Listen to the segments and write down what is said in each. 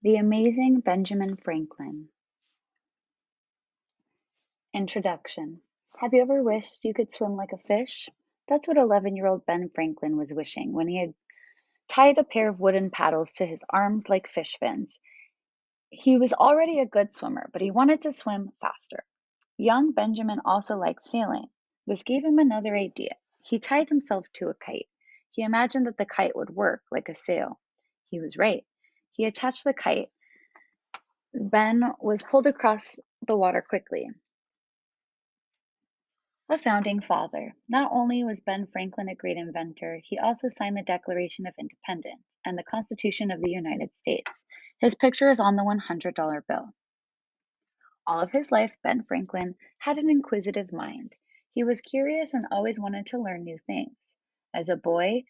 The Amazing Benjamin Franklin. Introduction. Have you ever wished you could swim like a fish? That's what 11-year-old Ben Franklin was wishing when he had tied a pair of wooden paddles to his arms like fish fins. He was already a good swimmer, but he wanted to swim faster. Young Benjamin also liked sailing. This gave him another idea. He tied himself to a kite. He imagined that the kite would work like a sail. He was right. He attached the kite. Ben was pulled across the water quickly. A founding father. Not only was Ben Franklin a great inventor, he also signed the Declaration of Independence and the Constitution of the United States. His picture is on the $100 bill. All of his life, Ben Franklin had an inquisitive mind. He was curious and always wanted to learn new things. As a boy,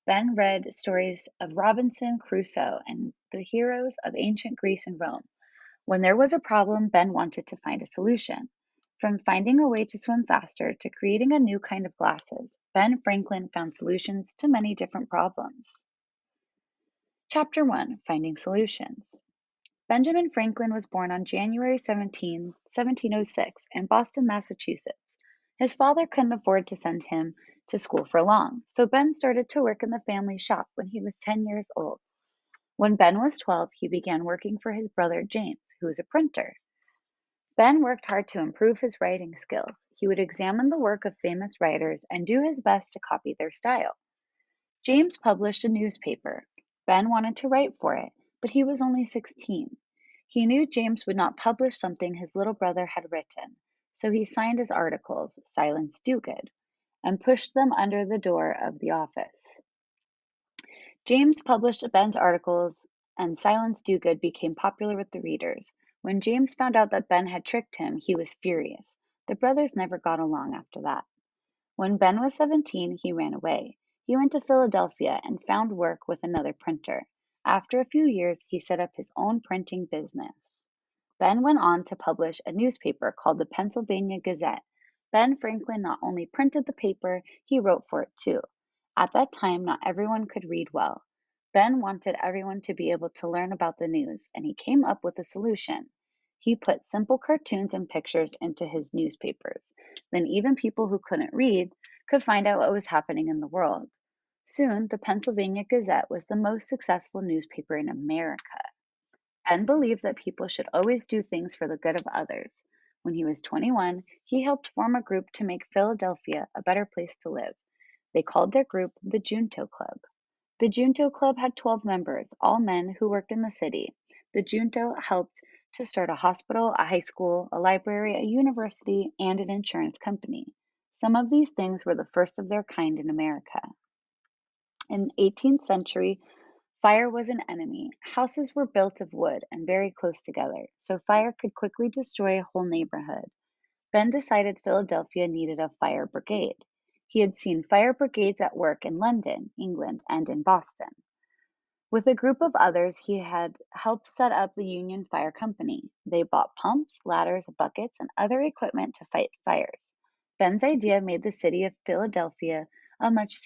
Ben read stories of Robinson Crusoe and the heroes of ancient Greece and Rome. When there was a problem, Ben wanted to find a solution. From finding a way to swim faster to creating a new kind of glasses, Ben Franklin found solutions to many different problems. Chapter 1: Finding Solutions. Benjamin Franklin was born on January 17, 1706, in Boston, Massachusetts. His father couldn't afford to send him to school for long, so Ben started to work in the family shop when he was 10 years old. When Ben was 12, he began working for his brother James, who was a printer. Ben worked hard to improve his writing skills. He would examine the work of famous writers and do his best to copy their style. James published a newspaper. Ben wanted to write for it, but he was only 16. He knew James would not publish something his little brother had written, so he signed his articles, "Silence Dogood," and pushed them under the door of the office. James published Ben's articles, and "Silence Dogood" became popular with the readers. When James found out that Ben had tricked him, he was furious. The brothers never got along after that. When Ben was 17, he ran away. He went to Philadelphia and found work with another printer. After a few years, he set up his own printing business. Ben went on to publish a newspaper called the Pennsylvania Gazette. Ben Franklin not only printed the paper, he wrote for it too. At that time, not everyone could read well. Ben wanted everyone to be able to learn about the news, and he came up with a solution. He put simple cartoons and pictures into his newspapers. Then even people who couldn't read could find out what was happening in the world. Soon, the Pennsylvania Gazette was the most successful newspaper in America. Ben believed that people should always do things for the good of others. When he was 21, he helped form a group to make Philadelphia a better place to live. They called their group the Junto Club. The Junto Club had 12 members, all men who worked in the city. The Junto helped to start a hospital, a high school, a library, a university, and an insurance company. Some of these things were the first of their kind in America. In the 18th century, fire was an enemy. Houses were built of wood and very close together, so fire could quickly destroy a whole neighborhood. Ben decided Philadelphia needed a fire brigade. He had seen fire brigades at work in London, England, and in Boston. With a group of others, he had helped set up the Union Fire Company. They bought pumps, ladders, buckets, and other equipment to fight fires. Ben's idea made the city of Philadelphia a much